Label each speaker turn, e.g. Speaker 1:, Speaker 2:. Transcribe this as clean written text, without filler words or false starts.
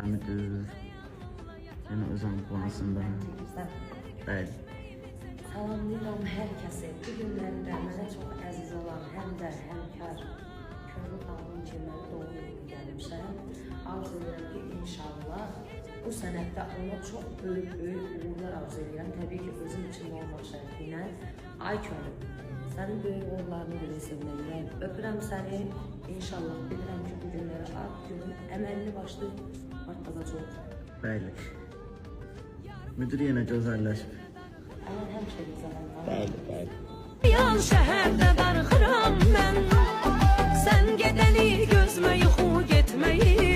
Speaker 1: Merhaba müdür. Yine özəm konusunda. Bəli.
Speaker 2: Salamlayıram hər kəsi. Bu günlərdə mənə çox əziz olan, həm də həmkar Köhnə xanım kimi doğum günü gəlmişəm. Arzu edirəm ki, inşallah bu sənətdə ona çox böyük uğurlar arzu edirəm. Təbii ki, özüm üçün olmaq şərti ilə. Ay Köhnə, sənin böyük uğurlarını bilirsən ürəyim. Öpürəm səni. İnşallah bilirəm ki, bu günləri ad günün əməlli başlı partladacaq.
Speaker 1: Bəli. Müdür yenə gözəlləşib.
Speaker 2: Amma həmişə gözələm.
Speaker 1: Bəli, bəli.
Speaker 3: Yan şəhərdə darıxıram mən. Sən gedəni gözmə yuxu getməyi